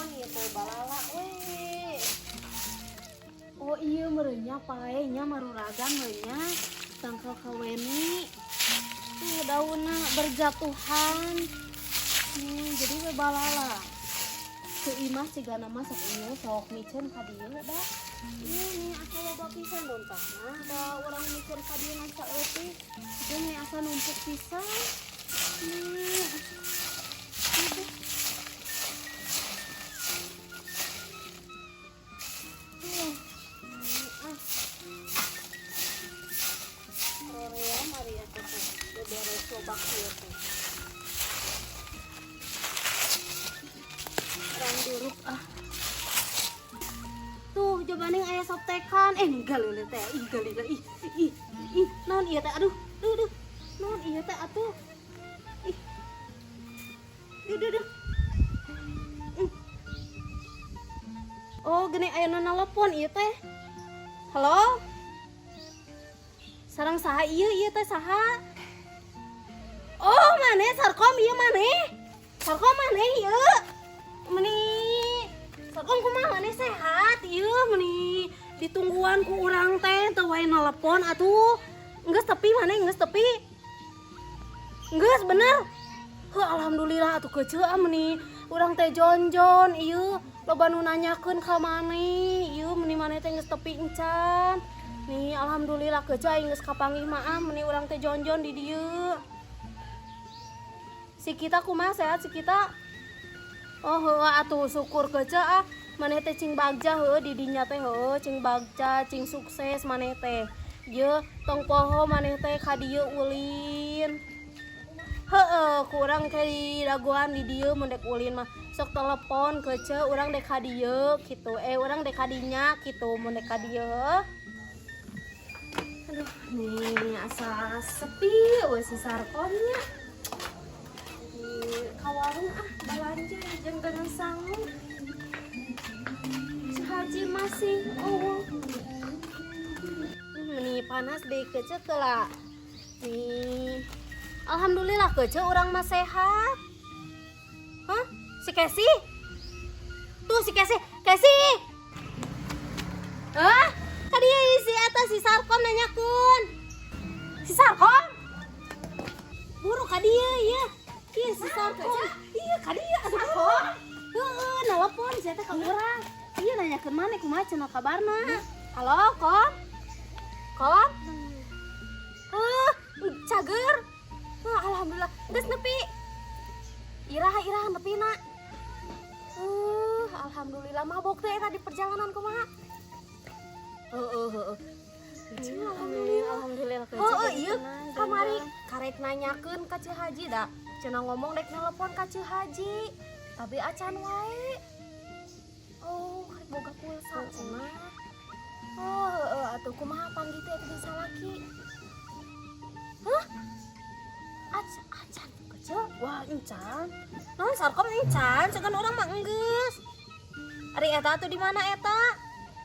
telepon ieu teh balala we. Oh iya merenya pae nya maruragan we nya tangkal kaweni. Tuh daunna berjatuhan. Jadi we balala. Teu imah cigana mah sok ieu sok micen ka dieu da. Iya nih asa loba pisan dontahna da urang micen ka dieu ngan saeutik. Jeung nih asa numpuk pisan. Nih. Korea mari atuh teh beberes lobak ieu teh. Orang duruk Tuh jabaning aya soptekan. Galeuleut teh. Galila naon ieu teh? Aduh. Naon ieu teh atuh? Duh. Oh, gini aya nu nelpon ieu teh. Halo? Sareng saha ieu teh saha? Oh, maneh Sarkom ieu maneh? Sarkom maneh ieu? Meni Sarkom kumaha maneh sehat ieu meni ditungguan ku urang teh teu wae nelpon atuh. Enggeus tepi maneh geus tepi? Geus bener? Heuh alhamdulillah atuh keuseu meni urang teh jonjon ieu loba nu nanyakeun ka maneh ieu meni maneh teh geus tepi encan. Nih alhamdulillah keuseu aing geus kapanggih mah meni urang teh jonjon di dieu. Si kita kumaha sehat si kita? Oh heuh atuh syukur keuseu maneh teh cing bagja heuh di dinya teh heuh cing bagja cing sukses maneh teh. Ieu tong poho maneh teh ka dieu ulin. Heuh kurang ke dagoan di dieu mun dek ulin mah sok telepon keuseu urang dek ka dieu kitu. Urang dek ka dinya kitu mun dek ka dieu. Aduh nih asa sepi we si Sarkomnya. Ka warung belanja jeung dengan sangu. Si Haji masih Nih panas deui keuseu teu lah. Nih alhamdulillah keuseu urang mah sehat. Hah? Si Kesi? Tuh si Kesi. Hah? Kadieu si eta si Sarkom nanyakeun. Si Sarkom? Buru kadieu ieu. Ieu si Sarkom. Iya kadieu atuh Sarkom. Heueuh nelpon si eta ka urang. Ieu nanyakeun maneh kumaha cenah kabarna. Halo, Kom? Kom? Cager. Alhamdulillah geus nepi. Irah nepina. Alhamdulillah mabok teh eta di perjalanan kumaha? Alhamdulillah. Ieu kamari karek nanyakeun ka Ceu Haji da. Cenah ngomong dek nelpon ka Ceu Haji. Tapi acan wae. Oh, karek boga pulsa cenah. Atuh kumaha panggih teh di salaki? Hah? Acan kecil? Wah encan. Naon Sarkom encan? Cegan orang mah enggeus. Ari eta tuh di mana eta?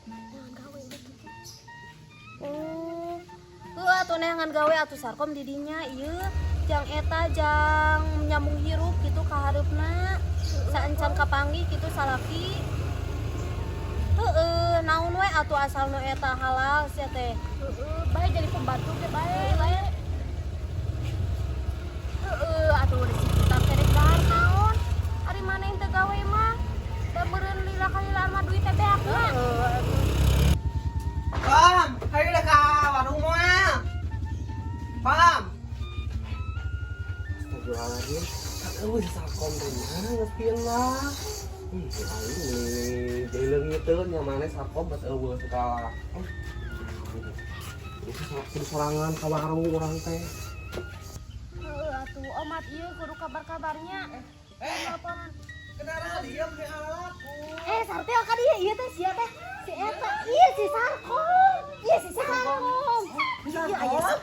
Ngan gawe gitu. Heuh atuh neangan gawe atuh Sarkom di dinya ieu. Jang eta jang nyambung hirup kitu ka hareupna. Saencan kapanggih kitu salaki. Naon we atuh asal nu eta halal sia teh. Bae jadi pembantu teh bae. Atuh di sekitar teh dahar naon. Ari maneh teh gawe mah da meureun lila mah duit teh beakna. Pam, hayu da ka warung moal. Pam. Astagfirullahaladzim. Eueuh si Sarkom teh mah geus pieun lah. Aing jeuleung ieu teh nya maneh Sarkom bet eueuh segala. Itu sorangan ka warung urang teh. Atuh omat ieu kudu kabar-kabarnya. Nelponan. Kenapa diam ke alaku? Sartel ka dieu ieu teh sia teh. Si eta, ieu si Sarkom. Si Sarkom.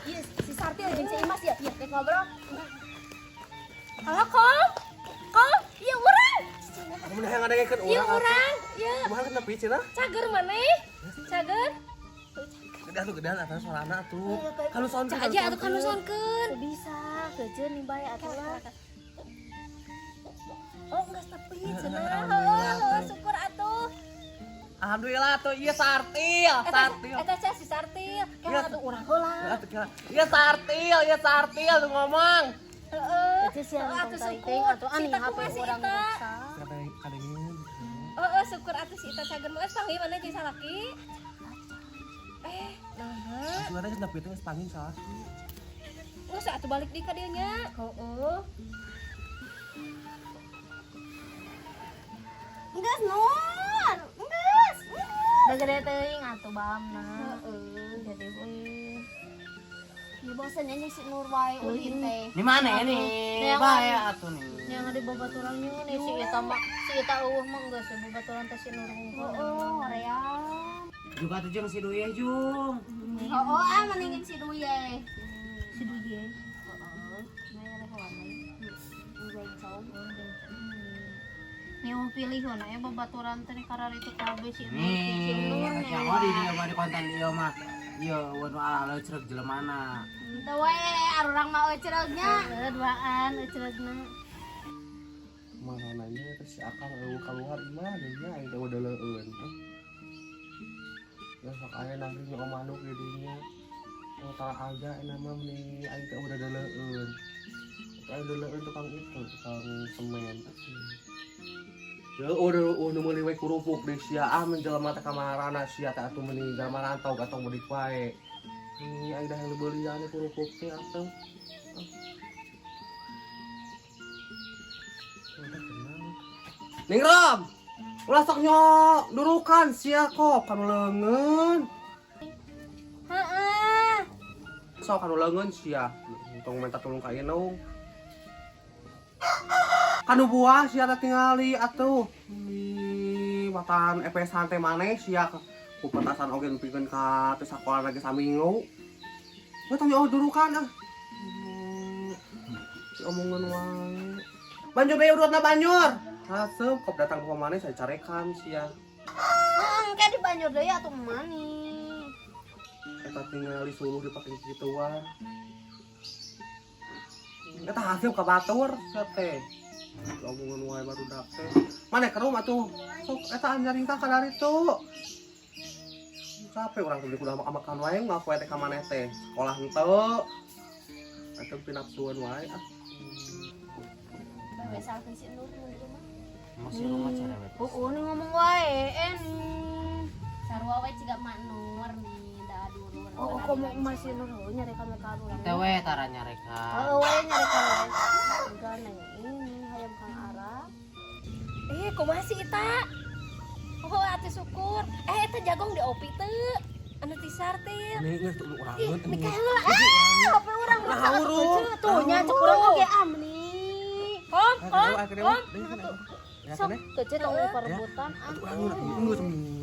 Ieu si Sartel jeung si Imas ya, teh ngobrol. Halo Kom? Ieu urang. Mun hayang ngadengekeun urang. Ieu urang. Ieu. Kumaha nepi cenah? Cager maneh. Cager. Gedean atas suarana tuh. Kalau sound Cak aja atuh kanu soundkeun. Bisa, kejeun nih bae atuh lah. Oh, geus tepi cenah. Heuh, Alhamdulillah tuh ieu sartil. Eta si Sartil. Kela atuh urang heula. Ieu sartil tuh ngomong. Heeh. Itu sih yang Atuh tong syukur. atuh ani Sita HP kumaha si urang Ita? ruksa. Kadangin. Syukur atuh si Ita cager mah panggil mana jeung salaki. Nah. Suara geus nepi teh geus pangin salah. Geus atuh balik di ka dieu nya. Heeh. Geus Nur. Geus. Da gede teuing atuh bamna. Heeh. Jadi euy. Ieu bosan nya si Nur wae ulin teh. Di mana nih? Yang Bae atuh nih. Yang di babaturan nih si Eta mah si Eta eueuh mah geus babaturan teh si Nur. Heeh, hoream. Juga tuh jeung si Duye Jung. Heeh, mendingin si Duye. Si Duye. Heeh. Nah, ada kawan lain. Enggak tahu. Nih mau pilih heuna ya babaturan teh karena itu kabeh si Nur. Si Nih, Nur ya nya. di dia mah di konten dia mah. Ieu anu ala cereg jelemana. Teu we arurang mah euceureunya. Duaan euceureuhna. Mana nanya terus si akang keluar gimana dia aing teh udah leueun ya sok aya nanti nya omanuk di dinya tara aga nama meni aing teh udah leueun aing udah leueun tukang itu tukang semen ya udah meuli we kurupuk di sia menjelema teh ka manarana sia teh atuh meuni zaman rantau gatong mudik wae ini aing dah leubeulian kurupuk teh atuh Ning Rom, ulah sok durukan sia kok kanu leungeun. Heeh. Sok kanu leungeun sia. Tong minta tulung ka Inung. Kanu buah sia teh tingali atuh. Di matan EPS teh maneh sia ku petasan oge nepikeun ka teh sakola lagi saminggu. Ya tong durukan ah. Si omongan wae. Banjur bae urutna banjur. Haseup kop datang ke mana saya carekan sia. Kayak di banjur deui atuh mani. Eta tinggal disuruh dipake gituan. Eta hasil ka batur sia teh. Omongan wae barudak teh. Maneh ke rumah tuh. Sok eta anjaring ka dari tuh. Capek urang teh kudu makan wae ngaku teh ka maneh teh. Sekolah henteu. Eta pinapsuan wae ah. Bae salkeun si Nur mun di rumah. Masih rumah cerewet. Nih ngomong wae Sarua we ciga mak Nur nih da durur. Oh, komo masih Nur nyari kami ka urang. Tewe tara nyarekan. Heeh wae nyari kami. Enggak neng ini hayam Kang Ara. Kumaha si Ita? Oh, atuh syukur. Eta jagong diopi teu. Anu ti Sartil. Ini geus tuh urangeun teh. Mikaela. Apa urang Ngawurung. Tuh nya cek urang oge amni. Kom. Ya Sok kan kece tong perebutan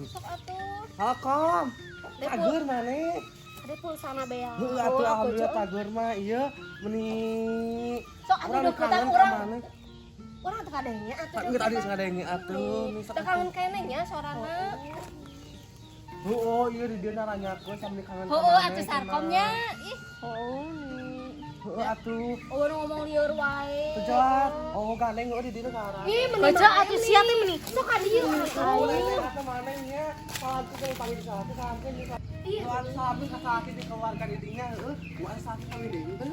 Sok atuh. Hakom. Tagur maneh. Ada pulsana bea. Heuh atuh alhamdulillah tagur mah ieu meuni Sok atuh urang deukeutan kangen ka urang. maneh. Urang teu kadenge atuh. Geus tadi ngadenge atuh. Teu kangen keneh nya sorana. Oh iya di dia naranyakeun sambil kangen ka Heueuh maneh, atuh cenah. sarkomnya. Ih, Heueuh atuh. ngomong lieur wae. Tejak. Oh gandeng di dia sekarang. Ih, Baca atuh sia teh meni. Sok ka dieu atuh. Kemana nya? Pantu kalau panggil di sana sampai di Iya. Tuan sapi sakit di keluarga di dinya heuh. Buat sakit kami deui teh.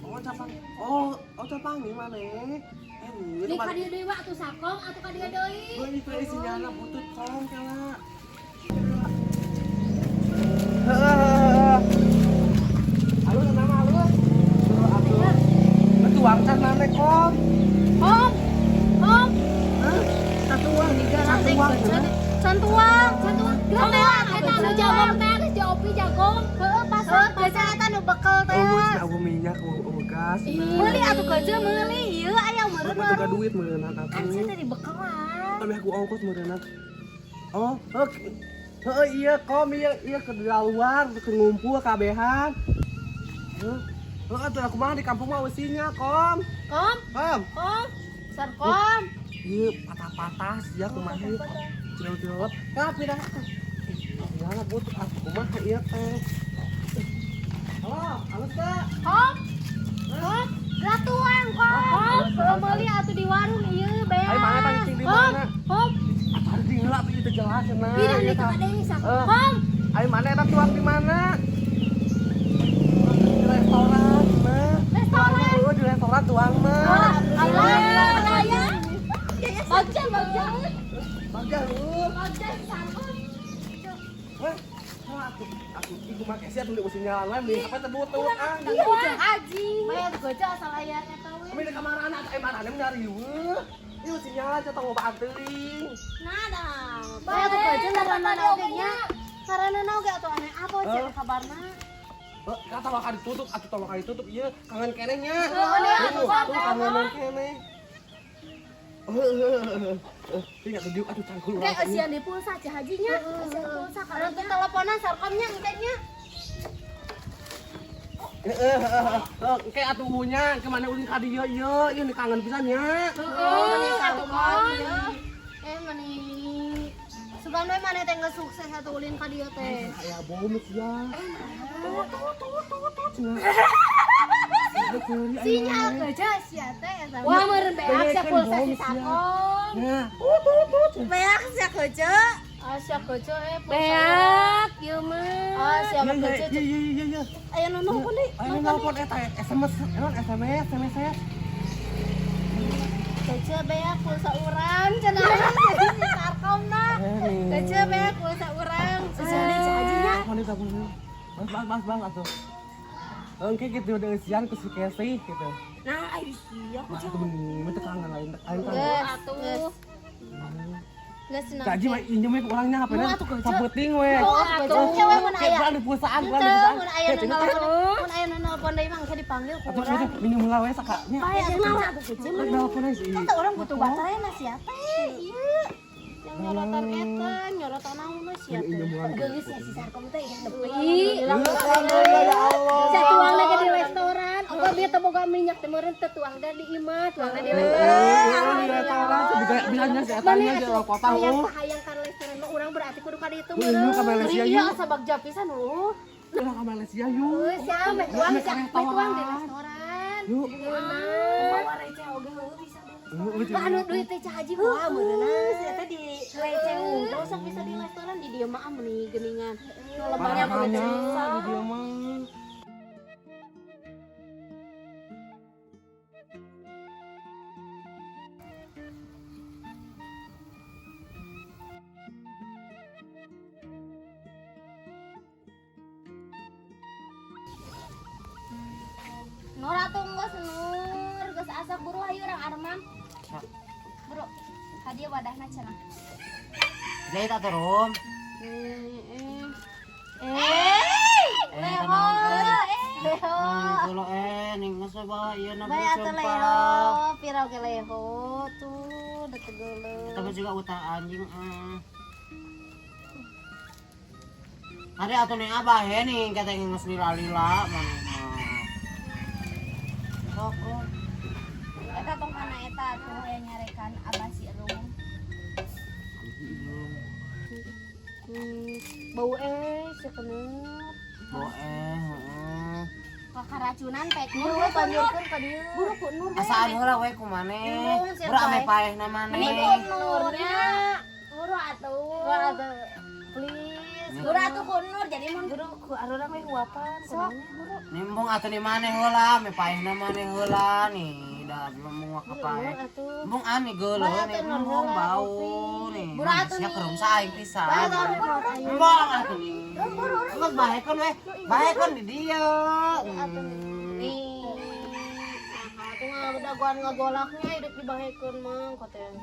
Oh capang. Oh capang di mana? Di ka dieu deui atuh sarkom atuh ka dieu deui. Gue itu isinya butut kolong kala. Halo nama halo. Atuh. Betuang kan mana kom? Kom. Kom. Satuang di garang teh Satuang. Santuang. Geus eta anu jagong teh geus diopi jagong. Heueuh pas. Biasa eta nu bekel teh. Oh geus abu minyak abu gas. Meuli atuh keje meuli ieu aya meureun Betul ka duit meureunna kan atuh. saya tadi bekelan. Kami aku ongkos meureunna. Oh, oke. Heeh iya kom iya ke luar ke ngumpul kabehan. Heeh. Heeh atuh aku mah di kampung mah wesinya kom. Kom. Kom. Kom. Sarkom. Iya patah-patah ya kumaha ieu. Jeut-jeut. Nah pindah. Ya lah but aku kumaha ieu teh. Halo, halus Kak. Kom. Kom. Ratuang kom. Meuli atuh di warung ieu bea. Ai mana pancing di Kom. mana? Kom. Apa di jelas cenah. Pindah di tempat deui Sarkom. Ayo mana eta tuang di mana? Di restoran, mah. Restoran. Di restoran tuang mah. Aya. Bagja. Bagja lu. Bagja Sarkom. Wah, aku ibu make sia tuluy usin jalan we mending apa tebut-tebut ah. Iya, Haji. Bayar goja asal aya eta we. Kami di kamar anak, marahnya mencari weh. Ini usin jalan kita ngobat teuing. Nada. Bayar goja karena oge nya. Karena oge atuh aneh apa cek kabarna. Kata bakal ditutup, atuh tong bakal ditutup ieu kangen kenehnya. Atuh kangen keneh. Tinggal tunjuk atuh cangkul. Kayak asian di pulsa aja hajinya. Asian pulsa karena tuh teleponan Sarkomnya engkenya. Kayak atuh punya kemana ulin ka dieu ieu ini kangen pisan nya. Atuh kan. Mani sugan we maneh teh geus sukses atuh ulin ka dieu teh. Aya bomes ya. Sinyal geja sia teh eta. Wah meureun beak sia pulsa si Sarkom. Nah. Beak sia geja. Asya gojo Beak ieu mah. Ah, siapa Iya, gojo? iya. Aya nu nelpon deui. Ayo nelpon eta SMS, SMS saya. Geja beak pulsa urang cenah. Jadi si Sarkom nah. Geja beak pulsa urang. Sesali hajinya. Wanita punya. Bang atuh. Engke gitu udah sian ku si Casey gitu. Nah, ayo sia. Itu bener teu kangen lain kan. Geus atuh. Geus senang. Gaji mah injem we orangnya HP na. Sapeting we. Atuh cewek mun aya. Ada perusahaan, Mun aya nu nelpon, mun aya nu nelpon deui mah bisa dipanggil ku urang. Atuh minum heula we sakanya. Bae atuh atuh geus mun. Nelpon aja sih. Eta urang butuh baterai na sia teh. Ieu. Yang nyorotan eta, nyorotan naon we sia teh. Geus ya si Sarkom teh nepi. Ya Allah. Saya tuang lagi di restoran. Apa bieu teu boga minyak teh meureun teh tuang da di imah, tuang da di restoran. Di restoran digaya bilangnya si etanya di kota Hayang kan restoran mah urang berarti kudu ka ditu Iya, meureun. ka Malaysia, Iya, yuk. asa bagja pisan lu. Udah ke Malaysia yuk. Siapa me tuang di restoran. Yuk. Bawa receh oge heuh bisa deh. Anu duit teh Cah Haji bawa meureun. Sia teh di receh unggul sok bisa di restoran di dieu mah meuni geuningan. Nu lebahnya mah gede pisan. Di dia mah. Nur atuh geus Nur, geus asa buru hayu urang Arman. Buru, hadiah wadahna cenah. Jadi tak turun. Leho. Kalau ning geus bae ieu na Bae atuh leho, pirau ke leho tuh da tegeuleun. Tapi juga utang anjing Hari atuh ning abah he ning kata geus lila-lila mana mah. Sok. Eta tong kana eta tuh yang nyarekan abah si Rum. Bau sekener. Boe heeh. Kakaracunan pek Nur we panjurkeun ka dieu. Buru ku Nur. Asaan heula we ku maneh. Urang ame paehna maneh. Mending Nurnya. Buru atuh. Please. Buru atuh ku Nur jadi mun buru ku arurang we huapan. Sok buru. Nimbung atuh di maneh heula, ame paehna maneh heula nih. Da belum ka paeh. Bung ani geuleuh nih bung bau nih. Sia kerum saing pisan. Bung atuh nih. Geus bahekeun we. Bahekeun di dieu. Nih. Nah, atuh mah dagoan ngagolaknya hidup dibahekeun mah katanya.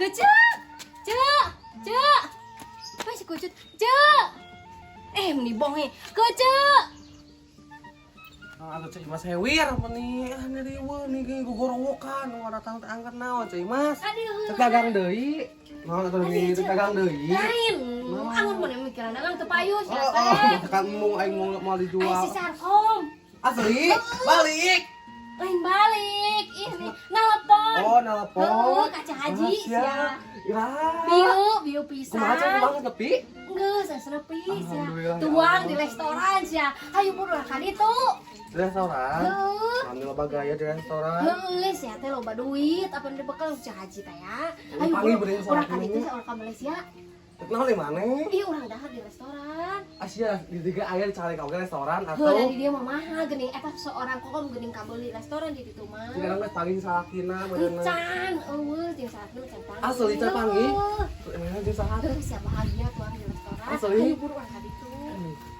Kecek, cek, apa sih kucut, cek, meni bonge, kecek. Aduh cai mas hewir meni ane riweuh nih ge gogorowokan nu datang teh angkat naon cai mas. Teu dagang deui. Naon atuh nih teu dagang deui. Lain, anggur mun mikiran dagang teu payu sia Oh, teh. tekan mung aing mau Ai dijual. si Sarkom, Asli, balik. lain balik, nih nelpon. Oh, nelpon. Kaca Haji sia. Ya. Biu pisan. Kumaha cai banget tepi? Geus senepis ya. Alhamdulillah, ya Tuang Allah. di restoran ya. Hayu buruan ka ditu. Di restoran. Heuh. Kami loba gaya di restoran. Heuh, sia teh loba duit, apa dibekal cah haji teh ya. Hayu Panggil buruan beureun urang ka salahkeun ditu nya. sa urang ka Malaysia. Kenal di mana? Ih, urang dahar di restoran. Asia di tiga aya cari kau ke restoran Heuh, atau dari dia mah mahal geuning eta seorang kokom geuning kabel di restoran di ditu mah. sekarang geus panggil salakina beuneu. Can, eueuh jeung saatna can panggil. Asli teh panggil. Heuh. Di sahat. Heuh, sia bahagia tuang di restoran. Asli? Hayu buruan ka ditu.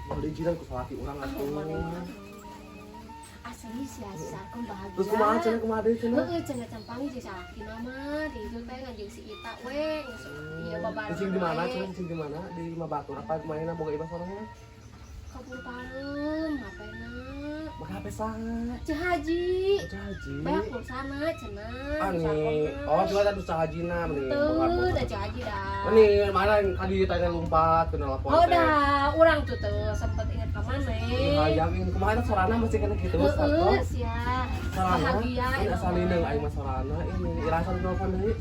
Mau dijiran ku salaki urang atuh. Asli sia sarkom bahagia. Terus kumaha cenah kumaha deui cenah? Heeh, cenah campang jeung salaki nama di itu teh ngajeng si Ita we. Iya babareng. Cicing di mana? Cenah cicing di mana? Di Mabatur apa maina boga iba sorangna? Kabur parem, ngapena? Maka HP saha? Cah haji. Cahaji. Banyak pulsana cenah. Ani, oh cuma tadi cahajina mending Tuh, dah cah haji dah. Ini mana yang tadi tanya lompat ke nelpon Oh dah, urang tuh sempet inget ka mana. Hayang ini kemarin sorana masih kena gitu Heeh, sia. Sorana, Bahagia. ini asal indeng aing mah sorana ini irasan nelpon deui.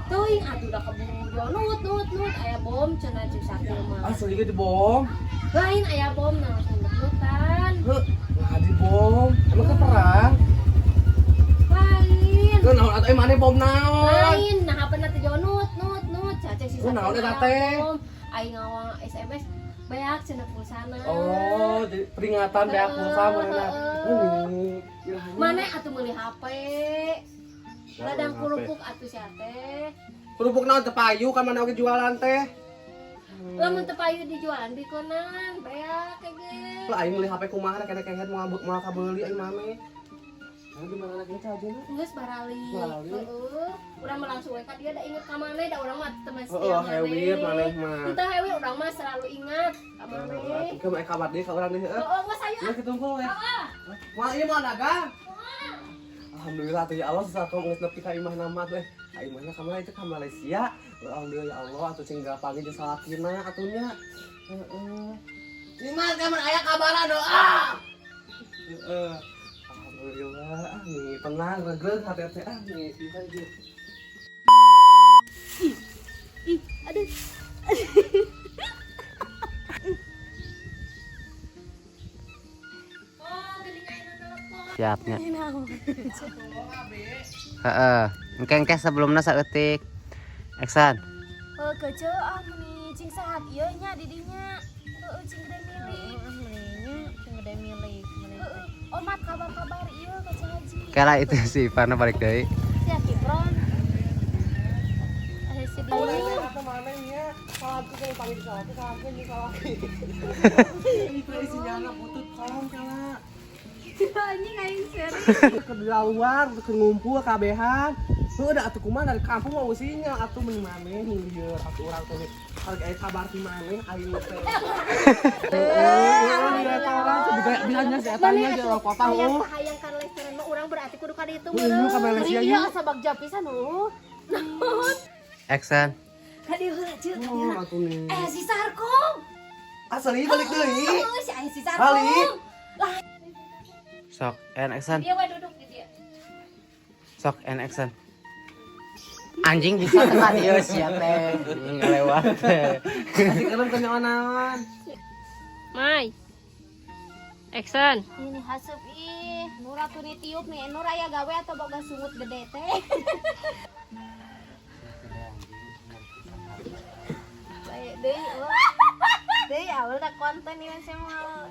Teuing atuh udah keburu nut aya bom cenah jeung sakit mah. Asli ge di bom. Lain aya bom nah langsung nutan. Heuh, nah di bom. Emang ke perang? Lain. Ke naon atuh mana bom naon? Lain nah apa nanti jo nut caca si Oh, naon eta teh? Aing ngawang SMS beak cenah pulsana. Oh, jadi peringatan beak pulsa mana? Ini. Mana atuh meuli HP? Ladang kerupuk atuh sia teh. Kerupuk naon teu payu kan mana oge jualan teh? Lamun teu payu dijualan bikonan beak kege. Lah aing meuli HP kumaha kena kehet moal kabeuli aing mame. Nah, gimana lagi cajuna? Geus barali. Barali. Heeh. Urang mah langsung we ka dia da inget ka maneh da urang mah teman setia Oh, maneh. hewir maneh mah. Teu hewir urang mah selalu ingat ka maneh. Ke mae kabar deui ka urang deui heuh. Heeh, geus aya. Ya ketunggu we. Moal ieu moal dagang. Alhamdulillah tuh ya Allah sesakom geus nepi ka imah nama teh. Ka imahna ka mana itu ka Malaysia. Alhamdulillah ya Allah atuh cinggal panggil jeung salakina atunya. Heeh. Iman kapan aya kabaran doa. Heeh. Alhamdulillah, nih tenang, regreg hati teh nih, bisa aja. Ih, aduh. Siapnya. Heeh. Engke sebelumna saeutik. Eksan. Kece meni cing sahat ieu nya di dinya. Heeh, cing gede milih. Meninya cing gede milih. Omat kabar-kabar ieu ka Cing Haji. Kala itu si Ivana balik deui. Si Kipron. Si Oh, Beli. kata mana ya? Salah tuh yang panggil salaki, salaki nih salaki. Itu isinya anak butut kolong kala. Anjing aing serius. Ke luar, ke ngumpul kabehan. Tuh udah atuh kumaha dari kampung mau usinya atuh meni maneh lieur atuh urang teh kalau aya kabar ti maneh aing teh. Heeh, dia orang juga bilangnya si etanya di kota Hayang oh. hayang kan restoran mah urang berarti kudu ka ditu Iya, ka Malaysia Iya, yuk. asa bagja pisan Naon? Eksan. Ka dieu heula ceuk. Oh, atuh nih. Si Sarkom. Asli balik deui. Si aya si Sarkom. Balik. Sok en Eksan. Dia we duduk di dia. Sok en Eksan. Anjing bisa tekan ieu sia teh. Ngalewat teh. Kasih kelem kenyawanan. Mai. Action. Ini haseup ih, Nura tuh tiup nih. Nura aya gawe atau boga sungut gede teh. Bae deui. Deui awal da konten ieu semua.